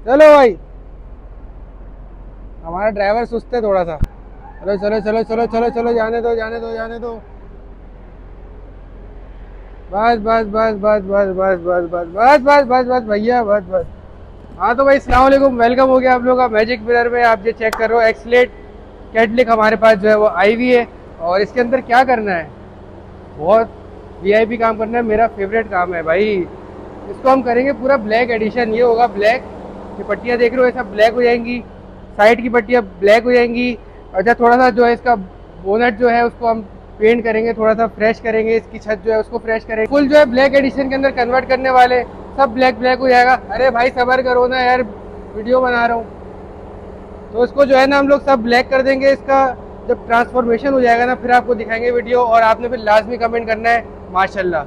चलो भाई, हमारा ड्राइवर सुस्त है थोड़ा सा। चलो चलो चलो चलो चलो चलो, जाने दो जाने दो जाने दो। बस बस बस बस बस बस बस बस बस बस बस बस भैया, बस बस। हाँ तो भाई, अस्सलाम वालेकुम, वेलकम हो गया आप लोगों का मैजिक मिरर में। आप जो चेक कर रहे हो एक्सलेट कैटलिक हमारे पास जो है वो आई हुई है। और इसके अंदर क्या करना है, बहुत वीआईपी काम करना है, मेरा फेवरेट काम है भाई। इसको हम करेंगे पूरा ब्लैक एडिशन। ये होगा ब्लैक, ये पट्टियाँ देख रहे हो ये सब ब्लैक हो जाएंगी, साइड की पट्टियाँ ब्लैक हो जाएंगी। अच्छा, थोड़ा सा जो है इसका बोनट जो है उसको हम पेंट करेंगे, थोड़ा सा फ्रेश करेंगे, इसकी छत जो है उसको फ्रेश करेंगे। फुल जो है ब्लैक एडिशन के अंदर कन्वर्ट करने वाले, सब ब्लैक ब्लैक हो जाएगा। अरे भाई सबर करो ना यार, वीडियो बना रहा हूँ। तो इसको जो है ना हम लोग सब ब्लैक कर देंगे। इसका जब ट्रांसफॉर्मेशन हो जाएगा ना, फिर आपको दिखाएंगे वीडियो, और आपने फिर लाजमी कमेंट करना है माशाल्लाह।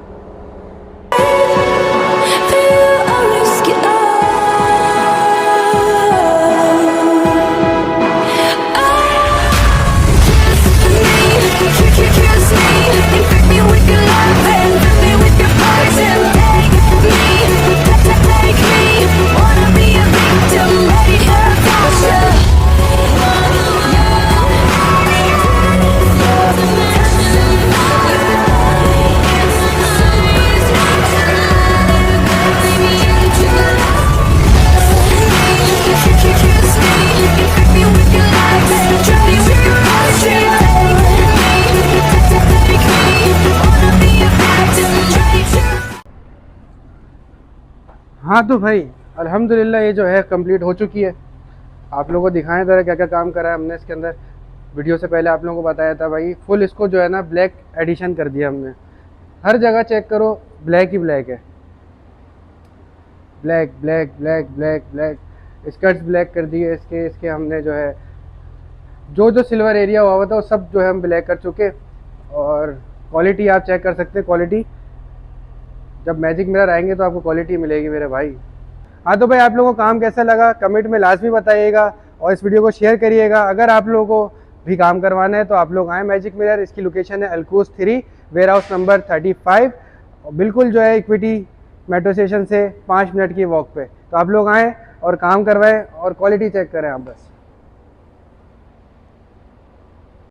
हाँ तो भाई अल्हम्दुलिल्लाह ये जो है कंप्लीट हो चुकी है। आप लोगों को दिखाएं ज़रा क्या क्या काम करा है हमने इसके अंदर। वीडियो से पहले आप लोगों को बताया था भाई, फुल इसको जो है ना ब्लैक एडिशन कर दिया हमने। हर जगह चेक करो ब्लैक ही ब्लैक है, black black black black black. Skirts black कर दिए इसके इसके हमने जो है, जो जो सिल्वर एरिया हुआ था वो सब जो है हम ब्लैक कर चुके। और क्वालिटी आप चेक कर सकते हैं, क्वालिटी जब मैजिक मिरर आएंगे तो आपको क्वालिटी मिलेगी मेरे भाई। हाँ तो भाई, आप लोगों को काम कैसा लगा कमेंट में लाजमी बताइएगा, और इस वीडियो को शेयर करिएगा। अगर आप लोगों को भी काम करवाना है तो आप लोग आएँ मैजिक मिरर। इसकी लोकेशन है अलकूस 3, वेयर हाउस नंबर 35, बिल्कुल जो है इक्विटी मेट्रो स्टेशन से 5 मिनट की वॉक पे। तो आप लोग आएँ और काम करवाएं और क्वालिटी चेक करें आप बस।